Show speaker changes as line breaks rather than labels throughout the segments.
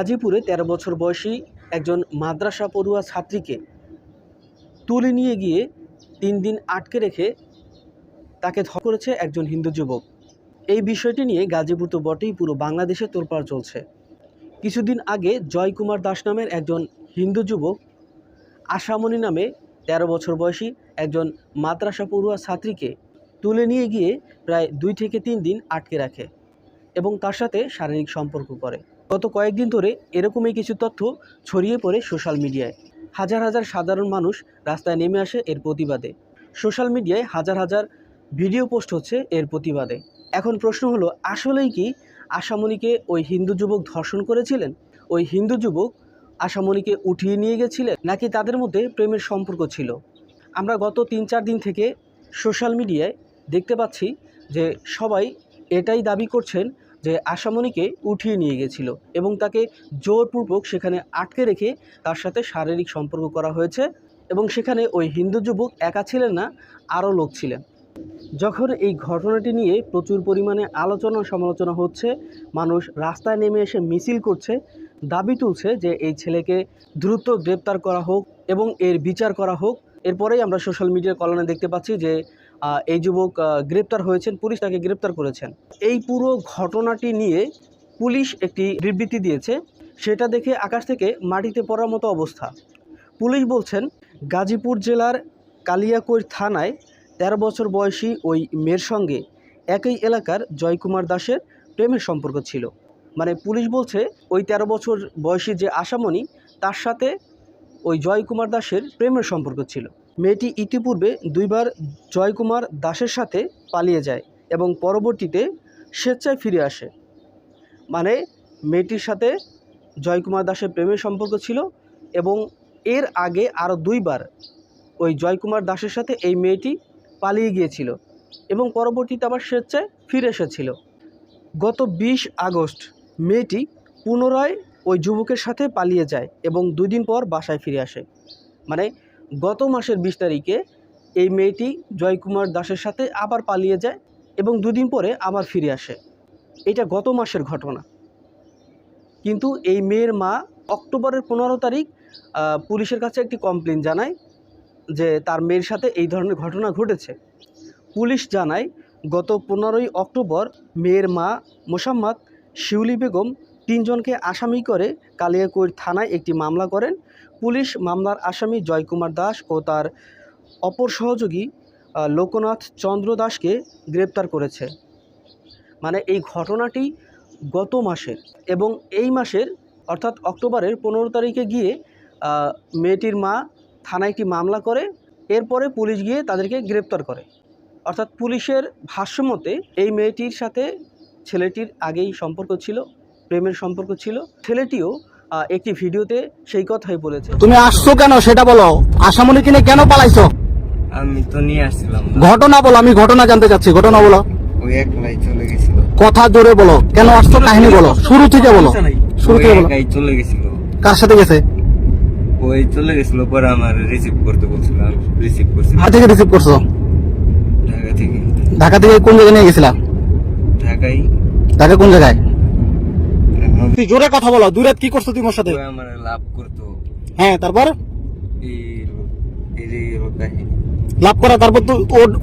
গাজীপুরে ১৩ বছর বয়সী একজন মাদ্রাসা পড়ুয়া ছাত্রীকে তুলে নিয়ে গিয়ে ৩ দিন আটকে রেখে তাকে ধর্ষণ করেছে একজন হিন্দু যুবক। এই বিষয়টি নিয়ে গাজীপুর তো বটেই, পুরো বাংলাদেশে তোলপাড় চলছে। কিছুদিন আগে জয়কুমার দাস নামের একজন হিন্দু যুবক আশামণি নামে ১৩ বছর বয়সী একজন মাদ্রাসা পড়ুয়া ছাত্রীকে তুলে নিয়ে গিয়ে প্রায় ২ থেকে ৩ দিন আটকে রাখে এবং তার সাথে শারীরিক সম্পর্ক করে। গত কয়েকদিন ধরে এরকমই কিছু তথ্য ছড়িয়ে পড়ে সোশ্যাল মিডিয়ায়। হাজার হাজার সাধারণ মানুষ রাস্তায় নেমে আসে এর প্রতিবাদে। সোশ্যাল মিডিয়ায় হাজার হাজার ভিডিও পোস্ট হচ্ছে এর প্রতিবাদে। এখন প্রশ্ন হলো, আসলেই কি আশামণিকে ওই হিন্দু যুবক ধর্ষণ করেছিলেন? ওই হিন্দু যুবক আশামণিকে উঠিয়ে নিয়ে গেছিলেন, নাকি তাদের মধ্যে প্রেমের সম্পর্ক ছিল? আমরা গত ৩-৪ দিন থেকে সোশ্যাল মিডিয়ায় দেখতে পাচ্ছি যে সবাই এটাই দাবি করছেন যে আশামণিকে উঠিয়ে নিয়ে গেছিল এবং তাকে জোরপূর্বক সেখানে আটকে রেখে তার সাথে শারীরিক সম্পর্ক করা হয়েছে এবং সেখানে ওই হিন্দু যুবক একা ছিলেন না, আরও লোক ছিলেন। যখন এই ঘটনাটি নিয়ে প্রচুর পরিমাণে আলোচনা সমালোচনা হচ্ছে, মানুষ রাস্তায় নেমে এসে মিছিল করছে, দাবি তুলছে যে এই ছেলেকে দ্রুত গ্রেপ্তার করা হোক এবং এর বিচার করা হোক। এরপরেই আমরা সোশ্যাল মিডিয়ার কল্যাণে দেখতে পাচ্ছি যে এই যুবক গ্রেপ্তার হয়েছেন, পুলিশ তাকে গ্রেপ্তার করেছেন। এই পুরো ঘটনাটি নিয়ে পুলিশ একটি বিবৃতি দিয়েছে, সেটা দেখে আকাশ থেকে মাটিতে পড়ার মতো অবস্থা। পুলিশ বলছেন, গাজীপুর জেলার কালিয়াকৈর থানায় ১৩ বছর বয়সী ওই মেয়ের সঙ্গে একই এলাকার জয়কুমার দাসের প্রেমের সম্পর্ক ছিল। মানে পুলিশ বলছে ওই ১৩ বছর বয়সী যে আশামণি, তার সাথে ওই জয়কুমার দাসের প্রেমের সম্পর্ক ছিল। মেয়েটি ইতিপূর্বে ২ বার জয়কুমার দাসের সাথে পালিয়ে যায় এবং পরবর্তীতে স্বেচ্ছায় ফিরে আসে। মানে মেয়েটির সাথে জয়কুমার দাসের প্রেমের সম্পর্ক ছিল এবং এর আগে আরও ২ বার ওই জয়কুমার দাসের সাথে এই মেয়েটি পালিয়ে গিয়েছিল এবং পরবর্তীতে আবার স্বেচ্ছায় ফিরে এসেছিল। গত ২০ আগস্ট মেয়েটি পুনরায় ওই যুবকের সাথে পালিয়ে যায় এবং ২ দিন পর বাসায় ফিরে আসে। মানে গত মাসের ২০ তারিখে এই মেয়েটি জয়কুমার দাসের সাথে আবার পালিয়ে যায় এবং ২ দিন পরে আবার ফিরে আসে। এটা গত মাসের ঘটনা। কিন্তু এই মেয়ের মা অক্টোবরের ১৫ তারিখ পুলিশের কাছে একটি কমপ্লেন জানায় যে তার মেয়ের সাথে এই ধরনের ঘটনা ঘটেছে। পুলিশ জানায় গত ১৫ই অক্টোবর মেয়ের মা মোসাম্মদ শিউলি বেগম ৩ জনকে আসামি করে কালিয়াকৈর থানায় একটি মামলা করেন। পুলিশ মামলার আসামি জয়কুমার দাস ও তার অপর সহযোগী লোকনাথ চন্দ্র দাসকে গ্রেপ্তার করেছে। মানে এই ঘটনাটি গত মাসের এবং এই মাসের অর্থাৎ অক্টোবরের ১৫ তারিখে গিয়ে মেয়েটির মা থানায় একটি মামলা করে, এরপরে পুলিশ গিয়ে তাদেরকে গ্রেপ্তার করে। অর্থাৎ পুলিশের ভাষ্যমতে এই মেয়েটির সাথে ছেলেটির আগেই সম্পর্ক ছিল, প্রেমের সম্পর্ক ছিল। ছেলেটিও একটি ভিডিওতে সেই কথাই বলেছে।
তুমি আসছো কেন সেটা বলো, আশামণি কিনে কেন পালাইছো?
আমি তো নিয়ে আসছিলাম।
ঘটনা বলো, আমি ঘটনা জানতে চাচ্ছি, ঘটনা বলো।
ওই একলাই চলে গেছিল।
কথা জোরে বলো, কেন আসছো কাহিনী বলো, শুরু থেকে বলো, শুরু থেকে বলো।
একাই চলে গেছিল।
কার সাথে গেছে?
ওই চলে গেছিল, পরে আমার রিসিভ করতে বলছিলাম, রিসিভ করছি।
কোথা থেকে রিসিভ করছো?
ঢাকা থেকে।
ঢাকা থেকে কোন জায়গায় নিয়ে গেছিলা?
ঢাকায়।
ঢাকা কোন জায়গায়? তুই জোরে কথা বলো, দূরে কি করছো তুমি ওর সাথে?
ওই আমার লাভ করতো।
হ্যাঁ, তারপর
এই কাহিনী
লাভ করা, তারপর তো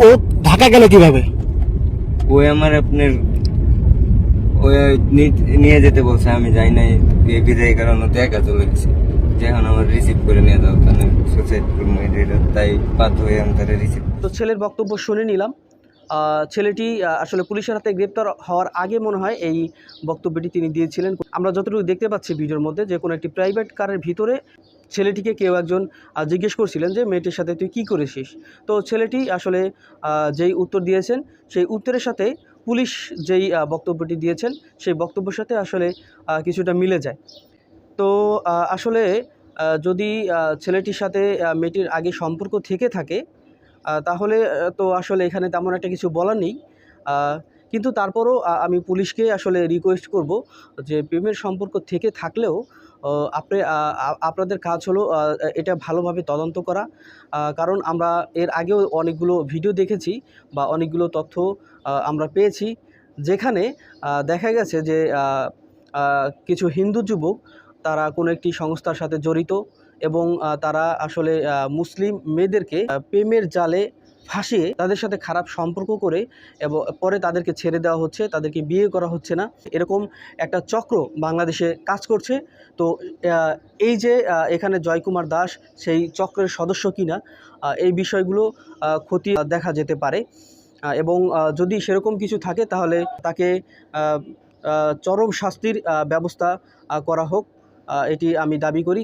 ও ঢাকা গেল কিভাবে?
ওই আমার আপনার ওই নিয়ে যেতে বলছে, আমি যাই নাই বিদায় কারণ তো একা চলে গেছি। যখন আমার রিসিভ করে নিয়ে যাও তাহলে সুসাইড করবো, তাই বাধ্য হয়ে আমি তারা রিসিভ।
তো ছেলের বক্তব্য শুনে নিলাম। ছেলেটি আসলে পুলিশের হাতে গ্রেপ্তার হওয়ার আগে মনে হয় এই বক্তব্যটি তিনি দিয়েছিলেন। আমরা যতটুকু দেখতে পাচ্ছি ভিডিওর মধ্যে, যে কোনো একটি প্রাইভেট কারের ভিতরে ছেলেটিকে কেউ একজন জিজ্ঞেস করছিলেন যে মেয়েটির সাথে তুই কী করেছিস। তো ছেলেটি আসলে যেই উত্তর দিয়েছেন সেই উত্তরের সাথে পুলিশ যেই বক্তব্যটি দিয়েছেন সেই বক্তব্যের সাথে আসলে কিছুটা মিলে যায়। তো আসলে যদি ছেলেটির সাথে মেয়েটির আগে সম্পর্ক থেকে থাকে তাহলে তো আসলে এখানে তেমন একটা কিছু বলার নেই। কিন্তু তারপরও আমি পুলিশকে আসলে রিকোয়েস্ট করব যে প্রেমের সম্পর্ক থেকে থাকলেও আপনাদের কাজ হলো এটা ভালোভাবে তদন্ত করা। কারণ আমরা এর আগেও অনেকগুলো ভিডিও দেখেছি বা অনেকগুলো তথ্য আমরা পেয়েছি, যেখানে দেখা গেছে যে কিছু হিন্দু যুবক তারা কোনো একটি সংস্থার সাথে জড়িত এবং তারা আসলে মুসলিম মেয়েদেরকে প্রেমের জালে ফাঁসিয়ে তাদের সাথে খারাপ সম্পর্ক করে এবং পরে তাদেরকে ছেড়ে দেওয়া হচ্ছে, তাদেরকে বিয়ে করা হচ্ছে না, এরকম একটা চক্র বাংলাদেশে কাজ করছে। তো এই যে এখানে জয়কুমার দাস সেই চক্রের সদস্য কিনা এই বিষয়গুলো খতিয়ে দেখা যেতে পারে এবং যদি সেরকম কিছু থাকে তাহলে তাকে চরম শাস্তির ব্যবস্থা করা হোক, এটি আমি দাবি করি।